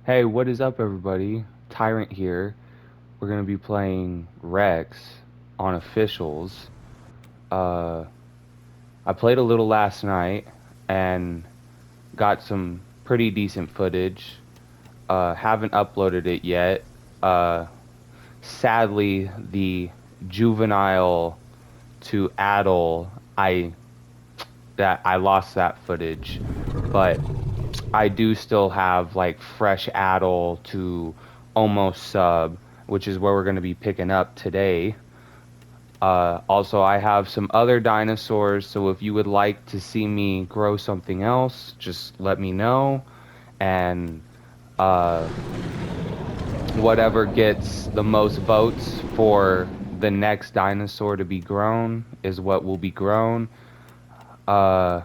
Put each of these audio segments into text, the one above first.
Hey, what is up, everybody? Tyrant here. We're gonna be playing Rex on officials. Uh, I played a little last night and got some pretty decent footage. Haven't uploaded it yet. Uh, Sadly, the juvenile to adult, I lost that footage, but I do still have like fresh adult to almost sub, which is where we're going to be picking up today. Also, I have some other dinosaurs, so if you would like to see me grow something else, just let me know. And uh, whatever gets the most votes for the next dinosaur to be grown is what will be grown. Uh,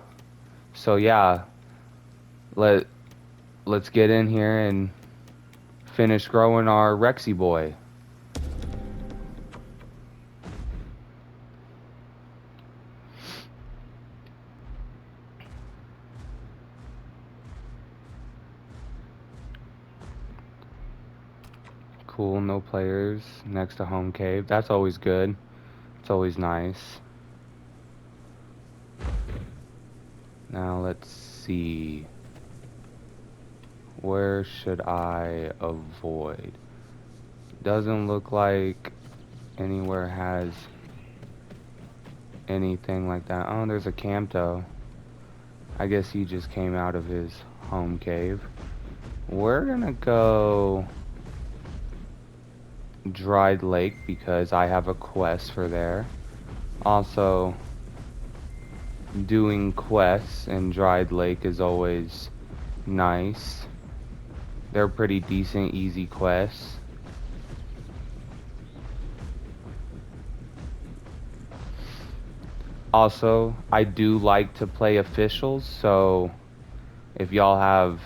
so yeah, let let's get in here and finish growing our Rexy boy. Cool, no players next to home cave. That's always good. It's always nice. Now let's see. Where should I avoid? Doesn't look like anywhere has anything like that. Oh, there's a Campto. I guess he just came out of his home cave. We're gonna go Dried Lake because I have a quest for there. Also, doing quests in Dried Lake is always nice. They're pretty decent, easy quests. Also, I do like to play officials, so if y'all have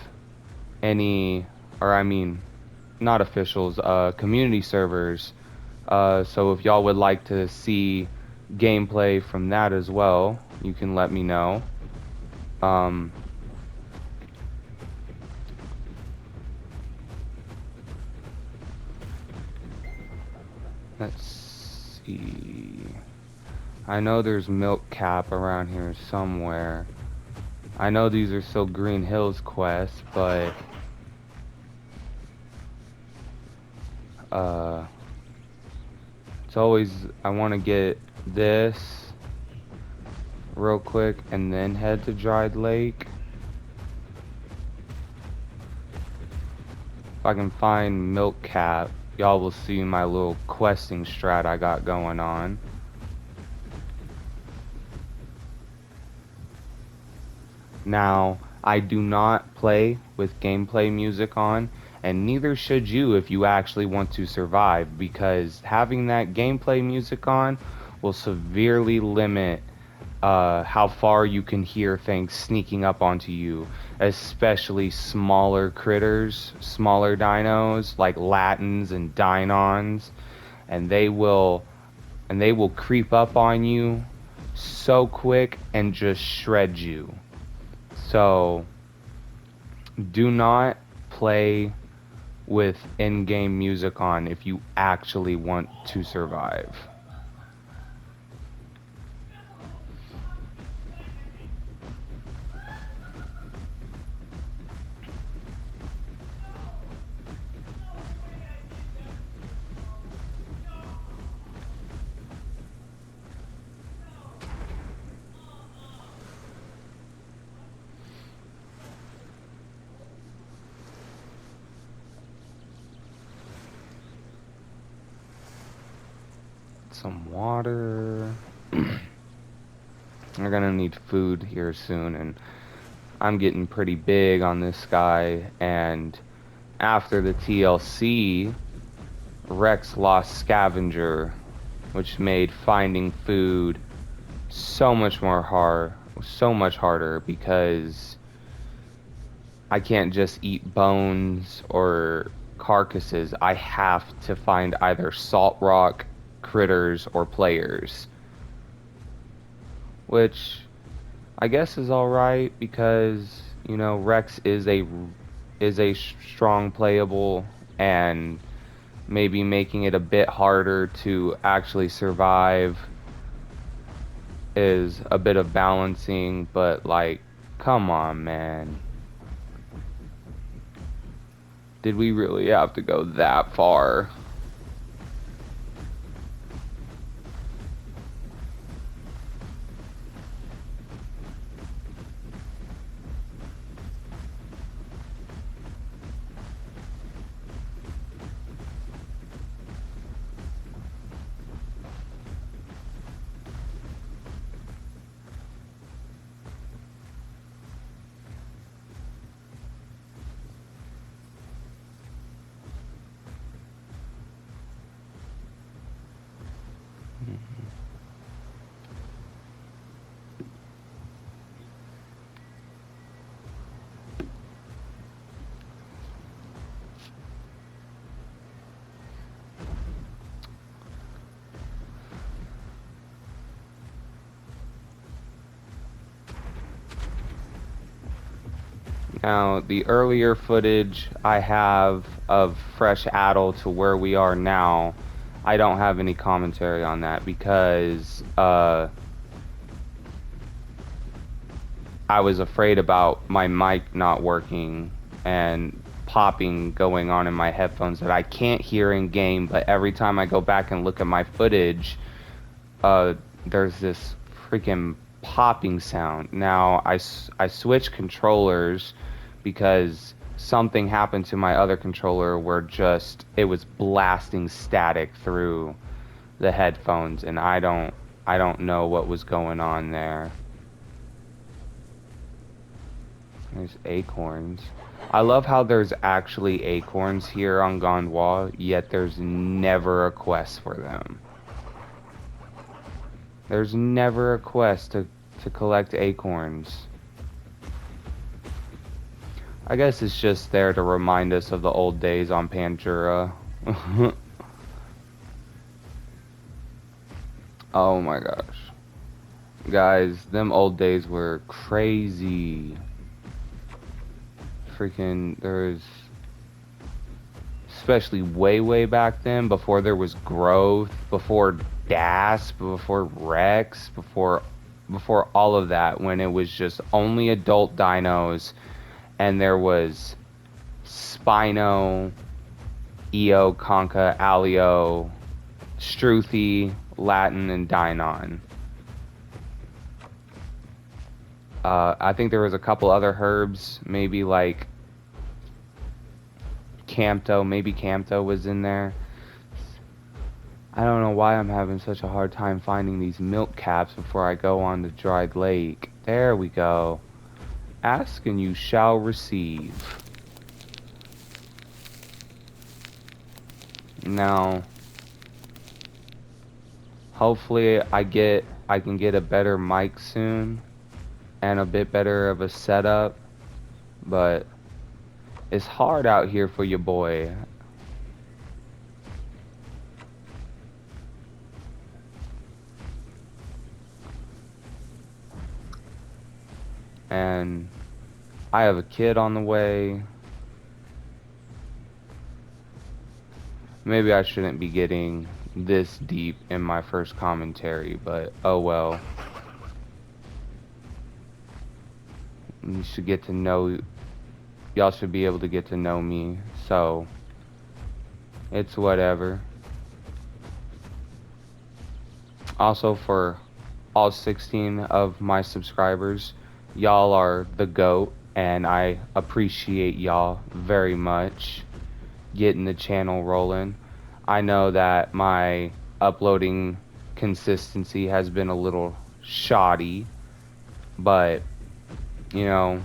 any, or I mean, not officials, community servers, so if y'all would like to see gameplay from that as well, you can let me know. Um, let's see. I know there's Milk Cap around here somewhere. I know these are still Green Hills quests, but uh, it's always I want to get this real quick and then head to Dried Lake. If I can find Milk Cap, y'all will see my little questing strat I got going on. Now, I do not play with gameplay music on, and neither should you if you actually want to survive, because having that gameplay music on will severely limit how far you can hear things sneaking up onto you, especially smaller critters, smaller dinos like Latins and Deinons, and they will creep up on you so quick and just shred you. So do not play with in-game music on if you actually want to survive. Some water. We're gonna need food here soon, and I'm getting pretty big on this guy. And after the TLC, Rex lost Scavenger, which made finding food so much harder because I can't just eat bones or carcasses. I have to find either salt rock critters or players, which I guess is all right because, you know, Rex is a strong playable, and maybe making it a bit harder to actually survive is a bit of balancing, but like, come on, man. Did we really have to go that far? Now, the earlier footage I have of Fresh Adel to where we are now, I don't have any commentary on that because I was afraid about my mic not working and popping going on in my headphones that I can't hear in game, but every time I go back and look at my footage, there's this freaking popping sound. Now, I switched controllers because something happened to my other controller where just it was blasting static through the headphones, and I don't know what was going on there. There's acorns. I love how there's actually acorns here on Gondwa, yet there's never a quest for them. There's never a quest to collect acorns. I guess it's just there to remind us of the old days on Pandura. Oh my gosh. Guys, them old days were crazy. Freaking, there's, especially way back then, before there was growth, before DAS, before Rex, before all of that, when it was just only adult dinos, and there was Spino, Eo, Conca, Alio, Struthi, Latin, and Dynon. I think there was a couple other herbs, maybe like Campto, maybe Campto was in there. I don't know why I'm having such a hard time finding these milk caps before I go on to Dried Lake. There we go. Ask and you shall receive. Now, hopefully I can get a better mic soon and a bit better of a setup, but it's hard out here for your boy. And I have a kid on the way. Maybe I shouldn't be getting this deep in my first commentary, but oh well. You should get to know, y'all should be able to get to know me, so it's whatever. Also, for all 16 of my subscribers, y'all are the GOAT, and I appreciate y'all very much getting the channel rolling. I know that my uploading consistency has been a little shoddy, but you know,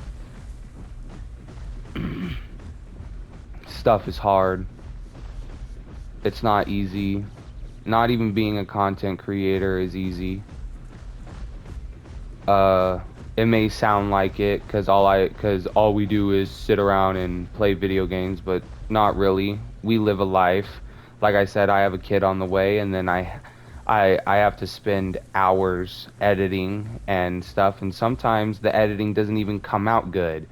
stuff is hard. It's not easy. Not even being a content creator is easy. It may sound like it because all we do is sit around and play video games, but not really. We live a life. Like I said, I have a kid on the way, and then I have to spend hours editing and stuff, and sometimes the editing doesn't even come out good.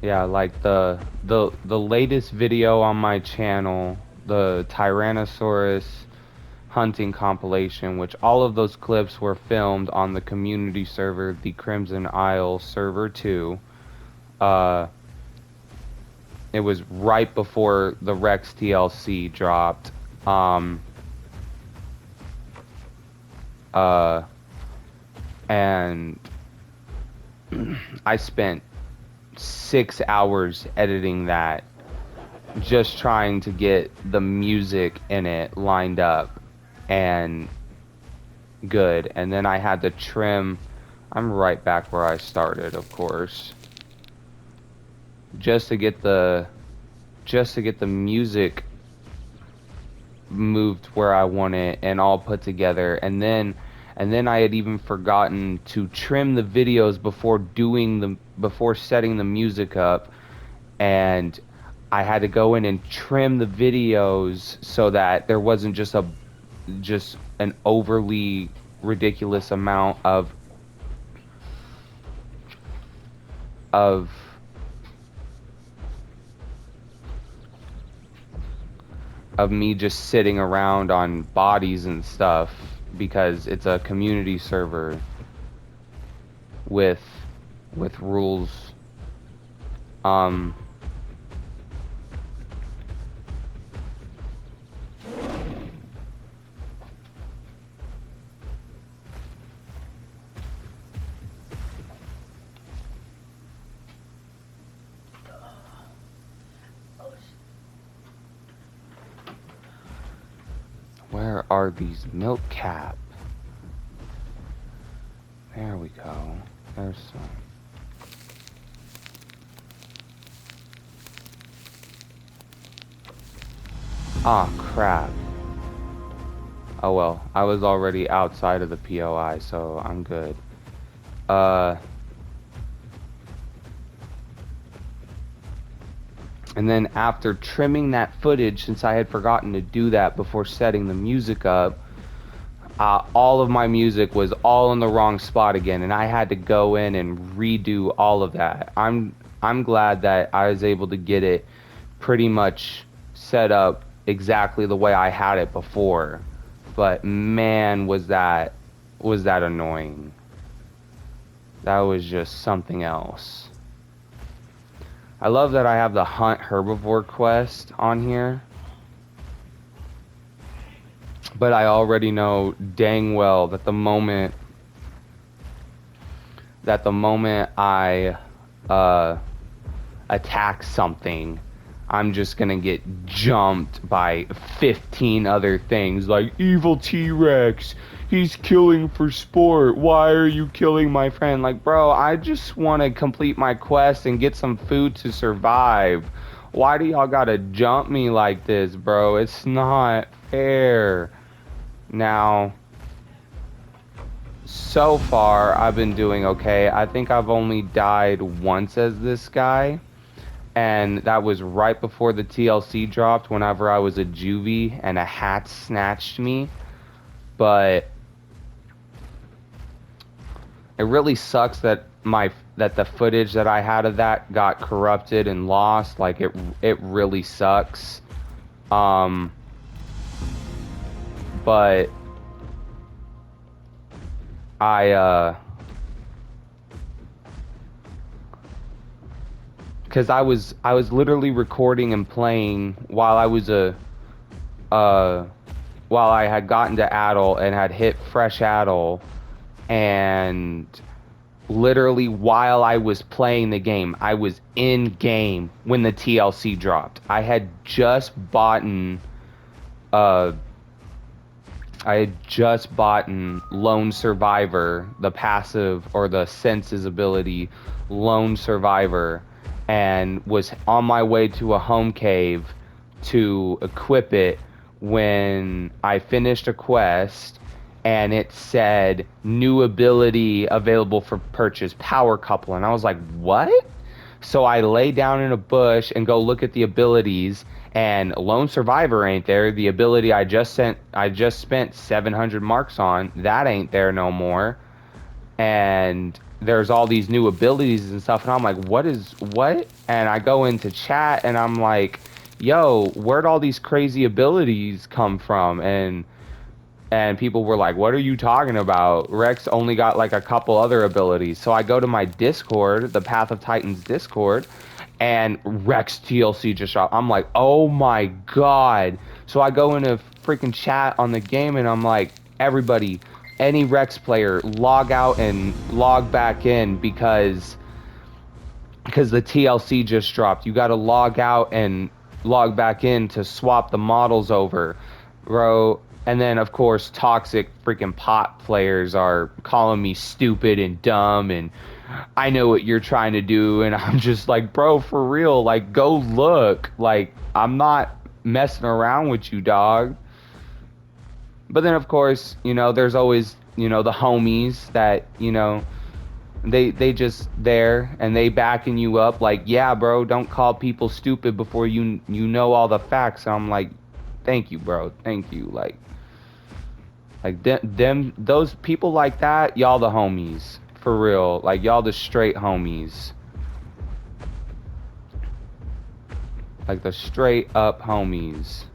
Yeah, like the latest video on my channel, the Tyrannosaurus hunting compilation, which all of those clips were filmed on the community server, the Crimson Isle server 2. Uh, it was right before the Rex TLC dropped. Um, uh, and I spent 6 hours editing that, just trying to get the music in it lined up and good. And then I had to trim. I'm right back where I started, of course, just to get the music moved where I want it and all put together. And then I had even forgotten to trim the videos before setting the music up, and I had to go in and trim the videos so that there wasn't just an overly ridiculous amount of me just sitting around on bodies and stuff, because it's a community server with rules. um where are these milk cap? There we go. There's some. Ah, crap. Oh well, I was already outside of the POI, so I'm good. And then after trimming that footage, since I had forgotten to do that before setting the music up, all of my music was all in the wrong spot again, and I had to go in and redo all of that. I'm glad that I was able to get it pretty much set up exactly the way I had it before. But man, was that annoying. That was just something else. I love that I have the hunt herbivore quest on here, but I already know dang well that the moment I attack something, I'm just gonna get jumped by 15 other things, like evil T-Rex, he's killing for sport, why are you killing my friend? Like, bro, I just want to complete my quest and get some food to survive. Why do y'all gotta jump me like this, bro? It's not fair. Now, so far I've been doing okay. I think I've only died once as this guy, and that was right before the TLC dropped, whenever I was a juvie and a hat snatched me. But it really sucks that the footage that I had of that got corrupted and lost. Like, it really sucks. But because I was literally recording and playing while while I had gotten to Adel and had hit fresh Adel, and literally while I was playing the game, I was in game when the TLC dropped. I had just bought Lone Survivor, the passive or the senses ability Lone Survivor, and was on my way to a home cave to equip it when I finished a quest, and it said new ability available for purchase, Power Couple, and I was like, what? So I lay down in a bush and go look at the abilities, and Lone Survivor ain't there. The ability I just spent 700 marks on, that ain't there no more. And there's all these new abilities and stuff, and I'm like, what? And I go into chat and I'm like, yo, where'd all these crazy abilities come from? And people were like, what are you talking about? Rex only got like a couple other abilities. So I go to my Discord, the Path of Titans Discord, and Rex TLC just dropped. I'm like, oh my god. So I go into freaking chat on the game and I'm like, everybody, any Rex player, log out and log back in because the TLC just dropped. You got to log out and log back in to swap the models over, bro. And then, of course, toxic freaking pot players are calling me stupid and dumb, and I know what you're trying to do. And I'm just like, bro, for real, like, go look. Like, I'm not messing around with you, dog. But then, of course, there's always, the homies that, they just there and they backing you up like, yeah, bro, don't call people stupid before you know all the facts. And I'm like, thank you, bro, thank you. Like them those people like that, y'all the homies for real. Like, y'all the straight homies, like the straight up homies.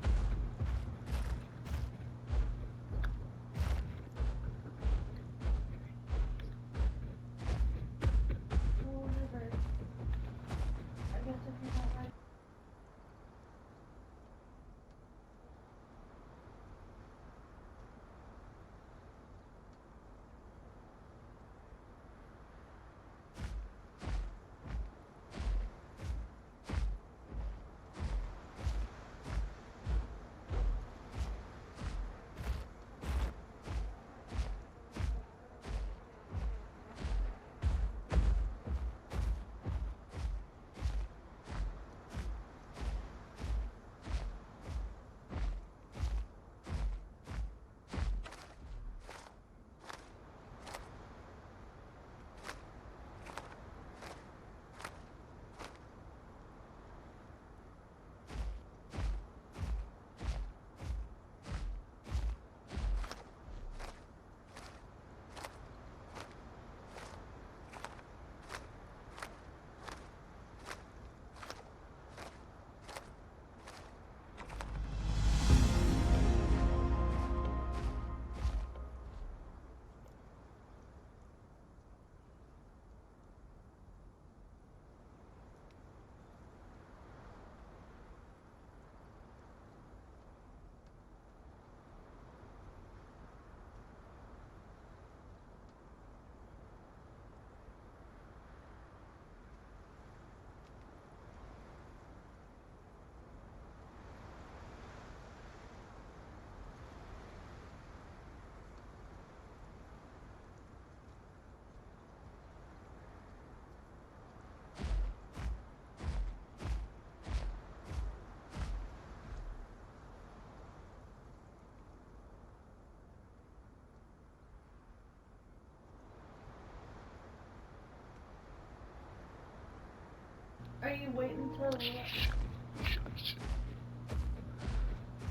Are you waiting till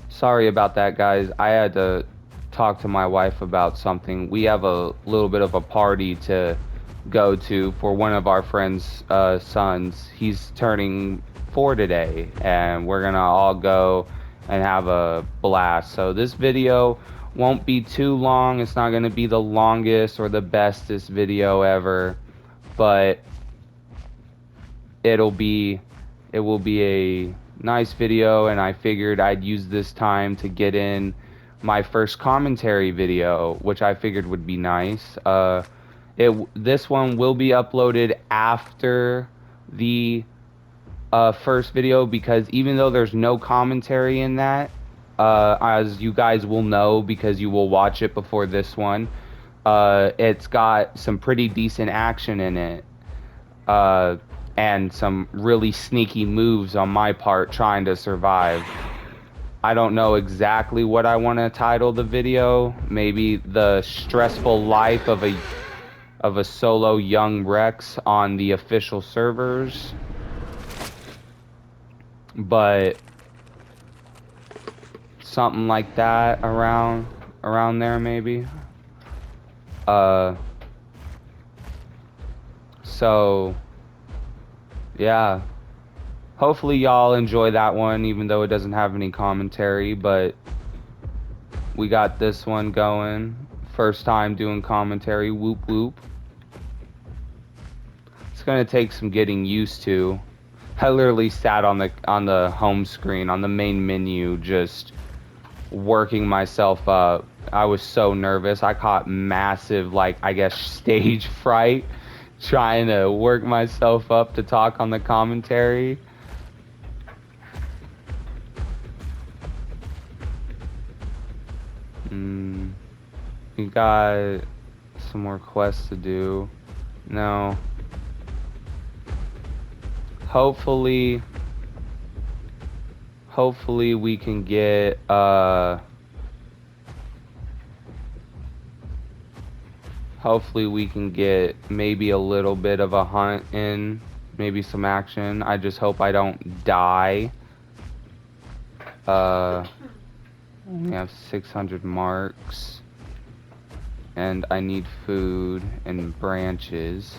Sorry about that, guys. I had to talk to my wife about something. We have a little bit of a party to go to for one of our friends' sons. He's turning 4 today, and we're gonna all go and have a blast. So this video won't be too long. It's not gonna be the longest or the bestest video ever, but it'll be it will be a nice video, and I figured I'd use this time to get in my first commentary video, which I figured would be nice. This one will be uploaded after the first video, because even though there's no commentary in that, as you guys will know because you will watch it before this one, it's got some pretty decent action in it. And some really sneaky moves on my part trying to survive. I don't know exactly what I want to title the video. Maybe the stressful life of a solo young Rex on the official servers. But something like that around there maybe. So, yeah. Hopefully y'all enjoy that one, even though it doesn't have any commentary, but we got this one going. First time doing commentary, whoop whoop. It's gonna take some getting used to. I literally sat on the home screen, on the main menu, just working myself up. I was so nervous. I caught massive, like, I guess, stage fright trying to work myself up to talk on the commentary. We got some more quests to do. No. Hopefully we can get hopefully we can get maybe a little bit of a hunt in, maybe some action. I just hope I don't die. We have 600 marks. And I need food and branches.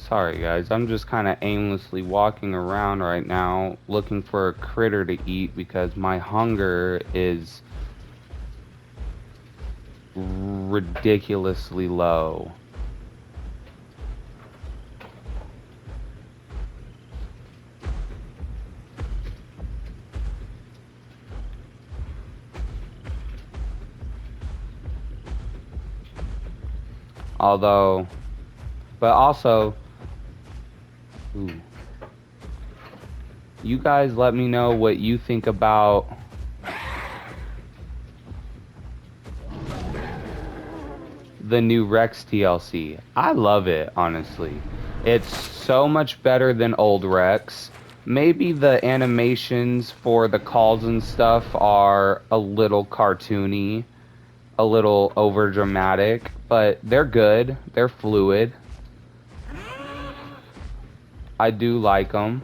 Sorry guys, I'm just kind of aimlessly walking around right now looking for a critter to eat because my hunger is ridiculously low. But also, ooh. You guys let me know what you think about the new Rex TLC. I love it, honestly. It's so much better than old Rex. Maybe the animations for the calls and stuff are a little cartoony, a little over dramatic, but they're good. They're fluid. I do like them.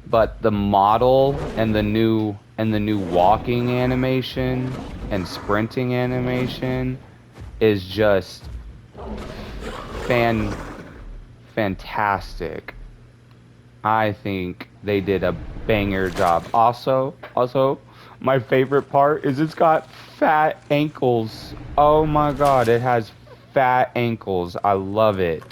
But the model and the new walking animation and sprinting animation is just fantastic. I think they did a banger job. Also, my favorite part is it's got fat ankles. Oh my god, it has fat ankles. I love it.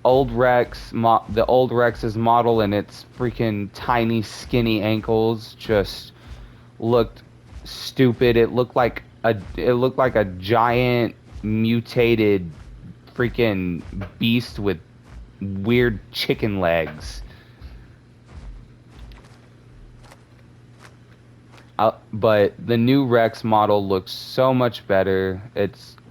The old Rex's model and its freaking tiny skinny ankles just looked stupid. It looked like a giant mutated freaking beast with weird chicken legs. But the new Rex model looks so much better.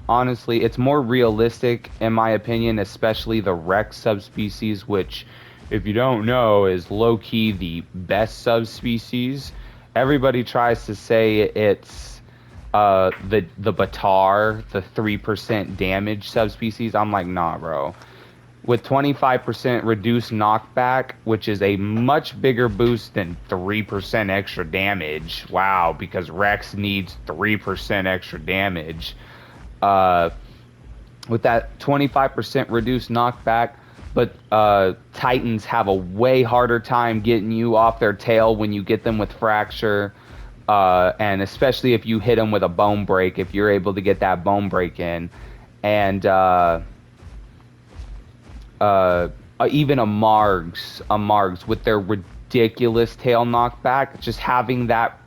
Honestly, it's more realistic, in my opinion, especially the Rex subspecies, which, if you don't know, is low-key the best subspecies. Everybody tries to say it's the Batar, the 3% damage subspecies. I'm like, nah, bro. With 25% reduced knockback, which is a much bigger boost than 3% extra damage. Wow, because Rex needs 3% extra damage. With that 25% reduced knockback, but Titans have a way harder time getting you off their tail when you get them with Fracture, and especially if you hit them with a Bone Break, if you're able to get that Bone Break in. and even a Margs with their ridiculous tail knockback. Just having that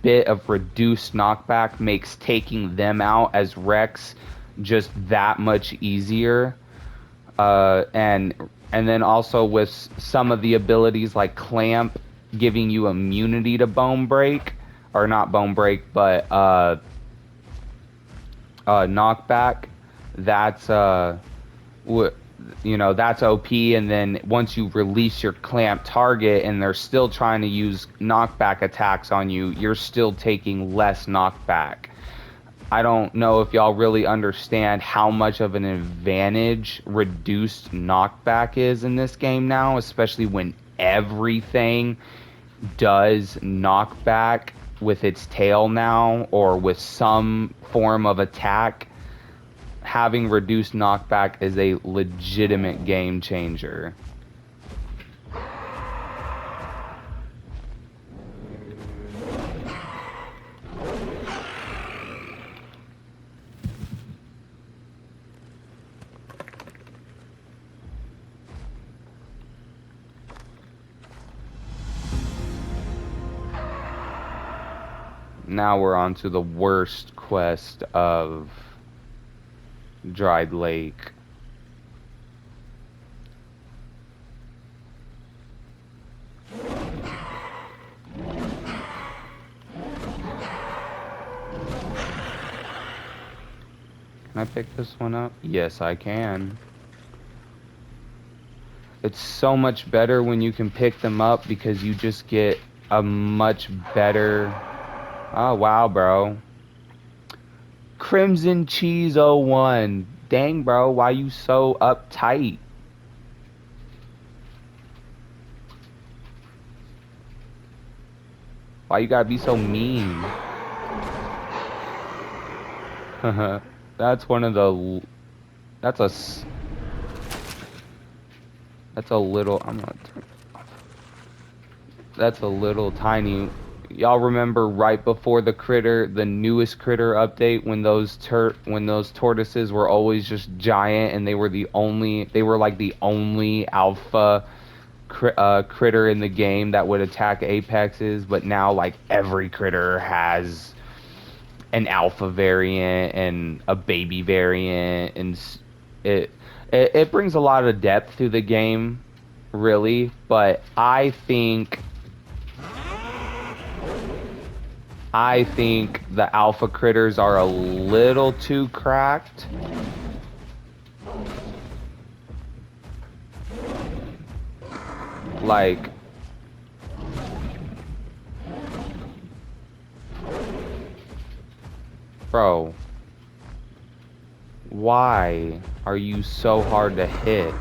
bit of reduced knockback makes taking them out as Rex just that much easier. And then also with some of the abilities like Clamp giving you immunity to Bone Break, or not Bone Break, but knockback. That's that's OP. And then once you release your Clamp target and they're still trying to use knockback attacks on you, you're still taking less knockback. I don't know if y'all really understand how much of an advantage reduced knockback is in this game now, especially when everything does knockback with its tail now, or with some form of attack. Having reduced knockback is a legitimate game changer. Now we're on to the worst quest of Dried Lake. Can I pick this one up? Yes, I can. It's so much better when you can pick them up because you just get a much better... Oh, wow, bro. Crimson Cheese 01. Dang, bro, why you so uptight? Why you gotta be so mean? That's one of the... That's a little... I'm gonna turn... That's a little tiny... Y'all remember right before the newest critter update, when those tortoises were always just giant, and they were like the only alpha critter in the game that would attack apexes, but now like every critter has an alpha variant and a baby variant, and it brings a lot of depth to the game, really. But I think the alpha critters are a little too cracked. Like, bro, why are you so hard to hit?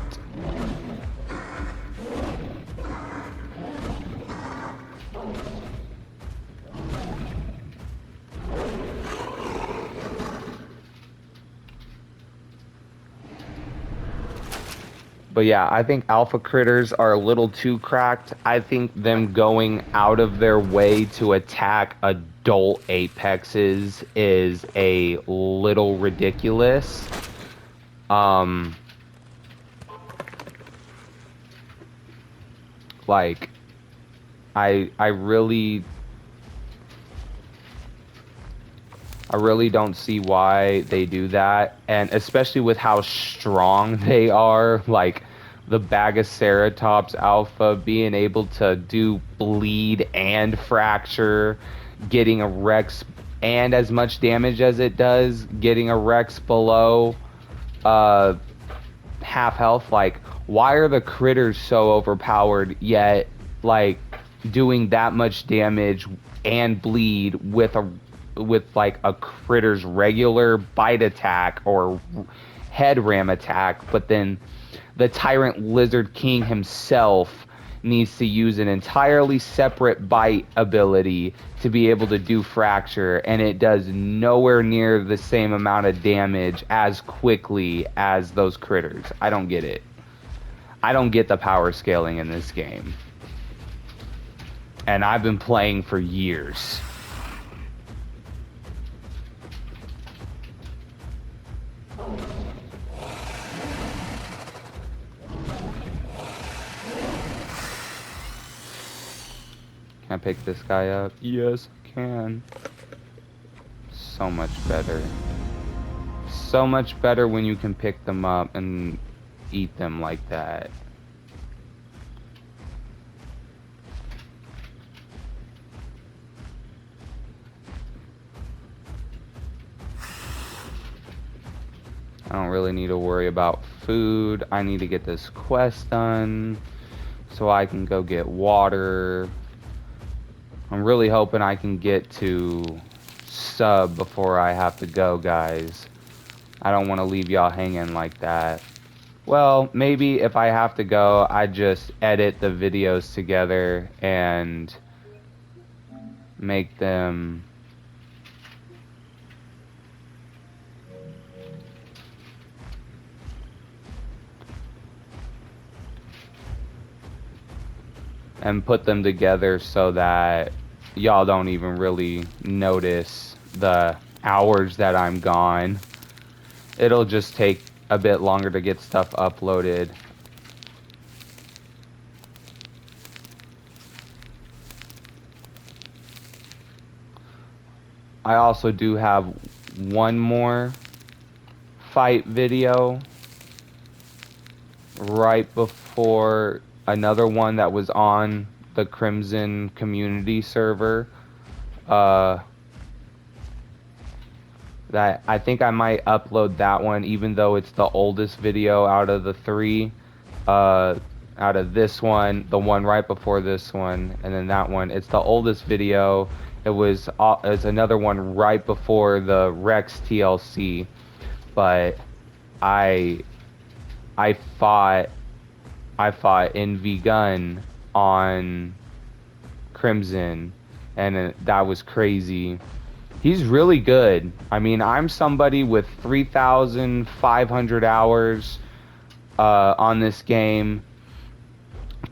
But yeah, I think alpha critters are a little too cracked. I think them going out of their way to attack adult apexes is a little ridiculous. Like, I really don't see why they do that, and especially with how strong they are, like the Bagaceratops Alpha being able to do bleed and fracture, getting a Rex, and as much damage as it does, getting a Rex below half health. Like, why are the critters so overpowered, yet like doing that much damage and bleed with like a critter's regular bite attack or head ram attack? But then the Tyrant Lizard King himself needs to use an entirely separate bite ability to be able to do fracture, and it does nowhere near the same amount of damage as quickly as those critters. I don't get it. I don't get the power scaling in this game. And I've been playing for years. can't pick this guy up. Yes, I can. So much better. So much better when you can pick them up and eat them like that. I don't really need to worry about food. I need to get this quest done so I can go get water. I'm really hoping I can get to sub before I have to go, guys. I don't want to leave y'all hanging like that. Well, maybe if I have to go, I just edit the videos together and make them... and put them together so that y'all don't even really notice the hours that I'm gone. It'll just take a bit longer to get stuff uploaded. I also do have one more fight video right before another one that was on the Crimson community server. That I think I might upload that one, even though it's the oldest video out of the three. Out of this one, the one right before this one, and then that one. It's the oldest video. It's another one right before the Rex TLC, but I fought Envy Gun on Crimson, and that was crazy. He's really good. I mean, I'm somebody with 3,500 hours on this game.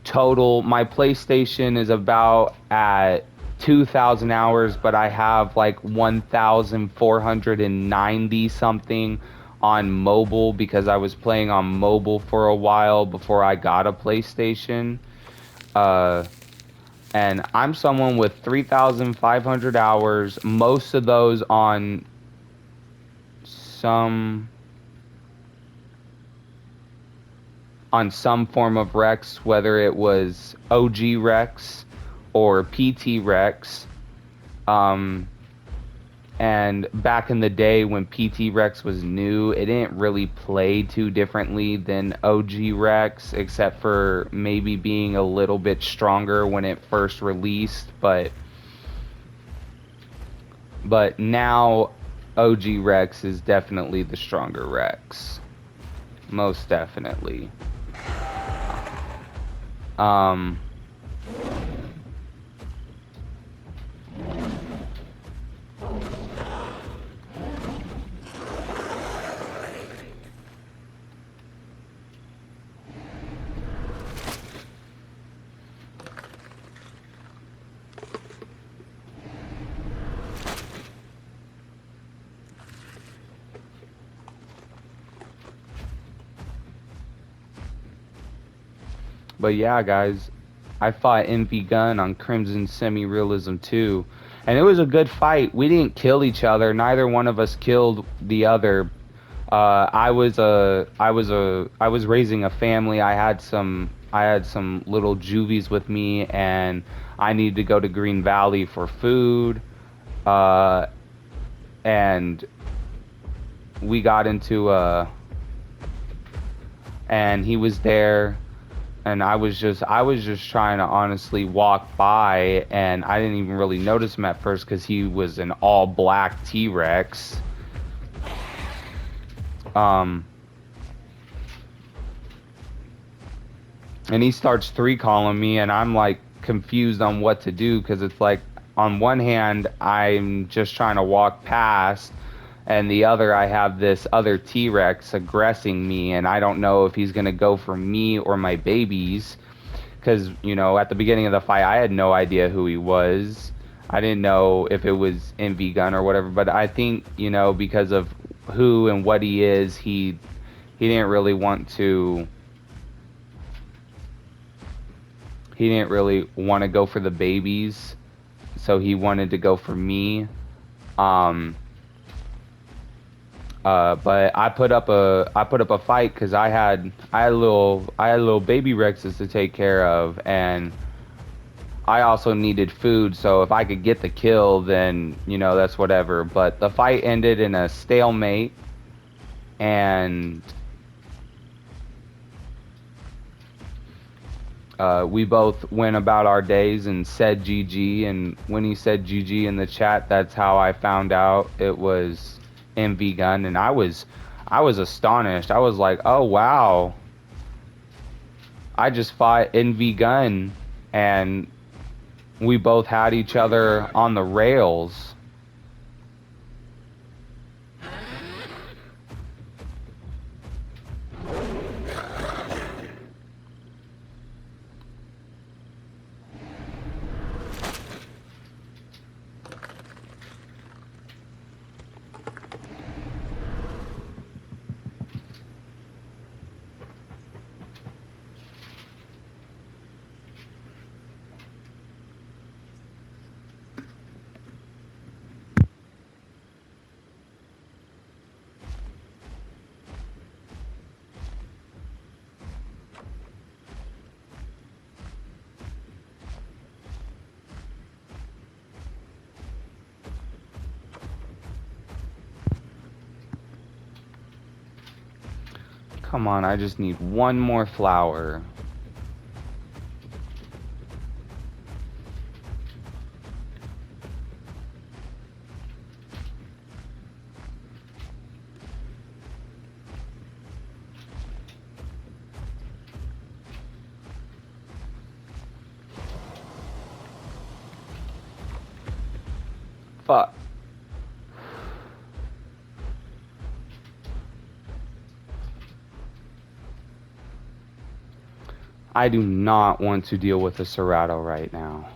Total, my PlayStation is about at 2,000 hours, but I have like 1,490 something on mobile because I was playing on mobile for a while before I got a PlayStation. And I'm someone with 3,500 hours, most of those on some form of Rex, whether it was OG Rex or PT Rex. And back in the day when PT Rex was new, it didn't really play too differently than OG Rex, except for maybe being a little bit stronger when it first released. But now OG Rex is definitely the stronger Rex. Most definitely. But yeah, guys, I fought Envy Gun on Crimson Semi-Realism 2, and it was a good fight. We didn't kill each other. Neither one of us killed the other. I was raising a family. I had some little juvies with me, and I needed to go to Green Valley for food. And we got into and he was there. And I was just trying to honestly walk by, and I didn't even really notice him at first because he was an all black T-Rex. And he starts three-calling me, and I'm like confused on what to do because it's like on one hand I'm just trying to walk past, and the other I have this other T-Rex aggressing me, and I don't know if he's gonna go for me or my babies, because you know at the beginning of the fight I had no idea who he was. I didn't know if it was Envy Gun or whatever, but I think, you know, because of who and what he is, he didn't really want to. He didn't really want to go for the babies. so he wanted to go for me. But I put up a fight because I had little baby Rexes to take care of, and I also needed food. So if I could get the kill, then that's whatever. But the fight ended in a stalemate, and we both went about our days and said GG. And when he said GG in the chat, that's how I found out it was MV Gun, and I was astonished. I was like, oh wow, I just fought NV Gun, and we both had each other on the rails. Come on, I just need one more flower. Fuck. I do not want to deal with a Serato right now.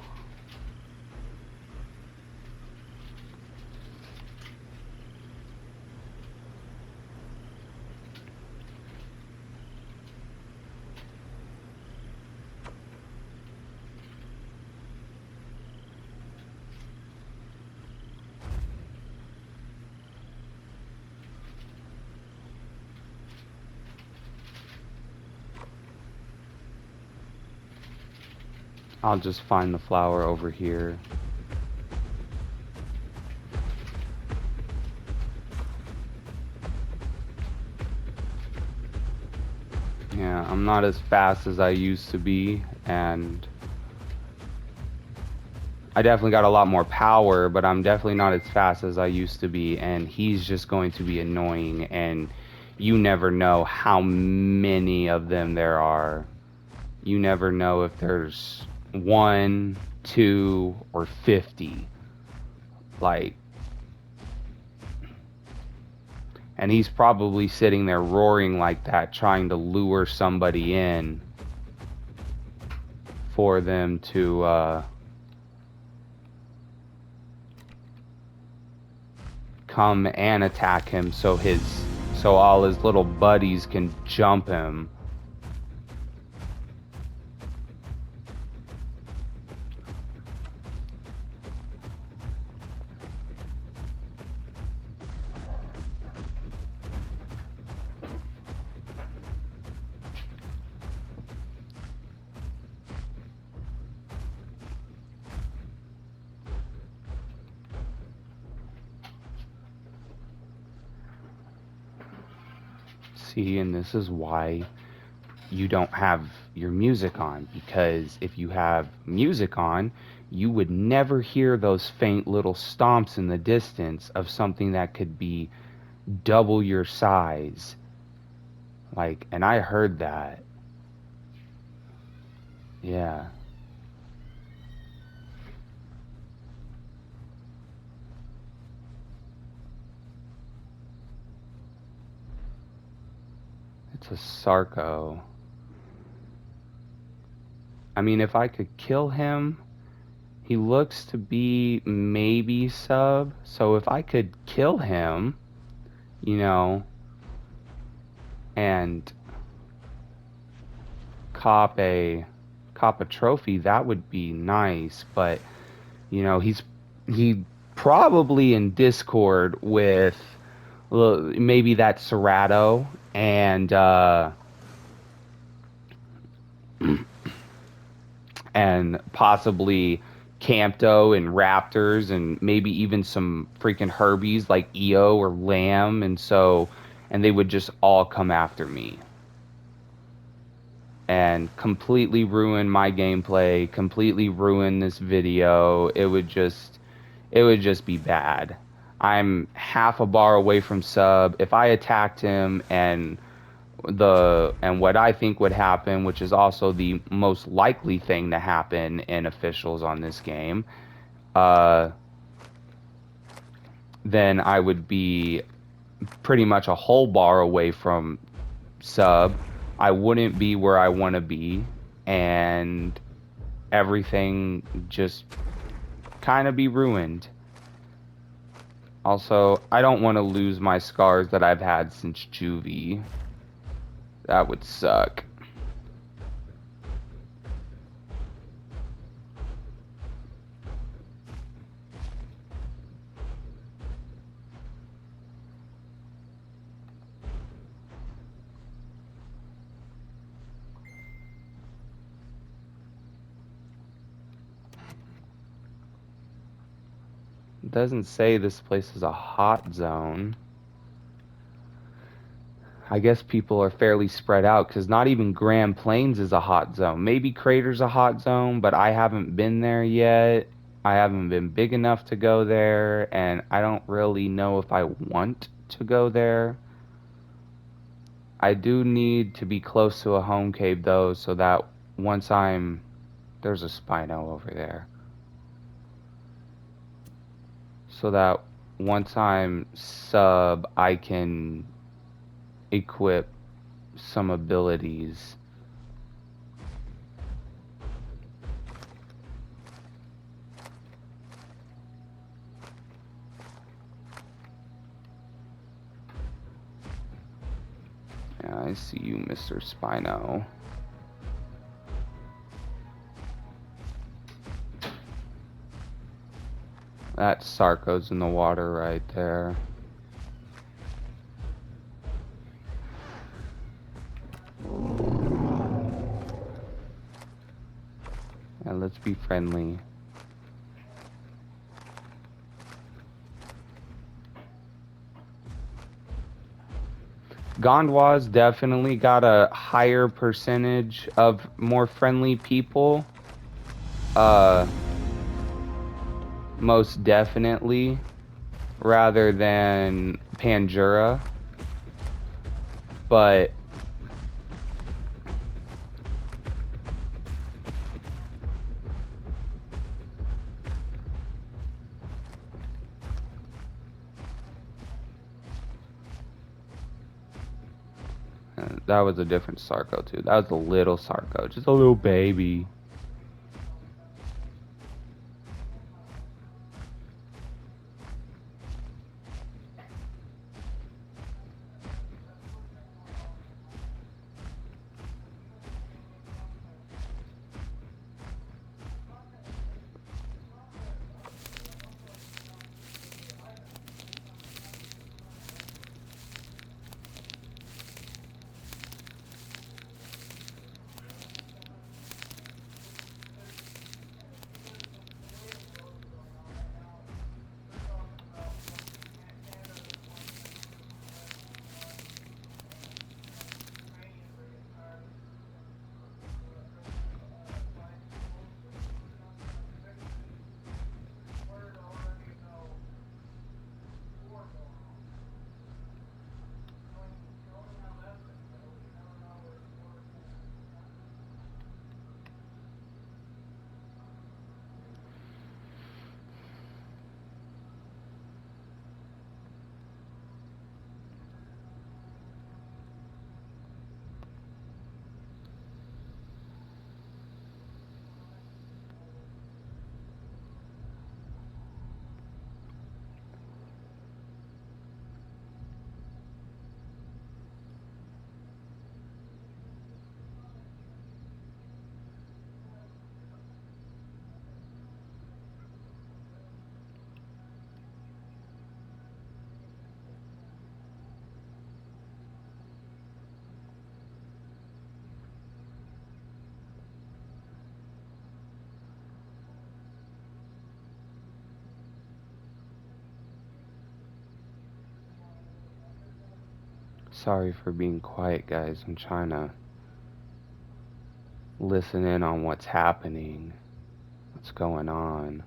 I'll just find the flower over here. Yeah, I'm not as fast as I used to be, and I definitely got a lot more power, but I'm definitely not as fast as I used to be, and he's just going to be annoying, and you never know how many of them there are. You never know if there's 1, 2, or 50. Like, and he's probably sitting there roaring like that, trying to lure somebody in for them to come and attack him, so all his little buddies can jump him. See, and this is why you don't have your music on, because if you have music on, you would never hear those faint little stomps in the distance of something that could be double your size. Like, and I heard that. Yeah. It's a Sarco. I mean, if I could kill him, he looks to be maybe sub. So if I could kill him, and cop a trophy, that would be nice. But he probably in Discord with, well, maybe that Serato and possibly Campto and Raptors and maybe even some freaking Herbies like EO or Lamb, and they would just all come after me and completely ruin my gameplay, completely ruin this video. It would just be bad. I'm half a bar away from sub. If I attacked him and what I think would happen, which is also the most likely thing to happen in officials on this game, uh, then I would be pretty much a whole bar away from sub. I wouldn't be where I want to be, and everything just kind of be ruined. Also, I don't want to lose my scars that I've had since juvie. That would suck. It doesn't say this place is a hot zone. I guess people are fairly spread out because not even Grand Plains is a hot zone. Maybe Crater's a hot zone, but I haven't been there yet. I haven't been big enough to go there, and I don't really know if I want to go there. I do need to be close to a home cave though, so that once I'm... There's a Spino over there. So that once I'm sub, I can equip some abilities. Yeah, I see you, Mr. Spino. That Sarco's in the water right there. And let's be friendly. Gondwa's definitely got a higher percentage of more friendly people. Most definitely. Rather than Panjura. But that was a different Sarco too. That was a little Sarco, just a little baby. Sorry for being quiet, guys. I'm trying to listen in on what's happening, what's going on.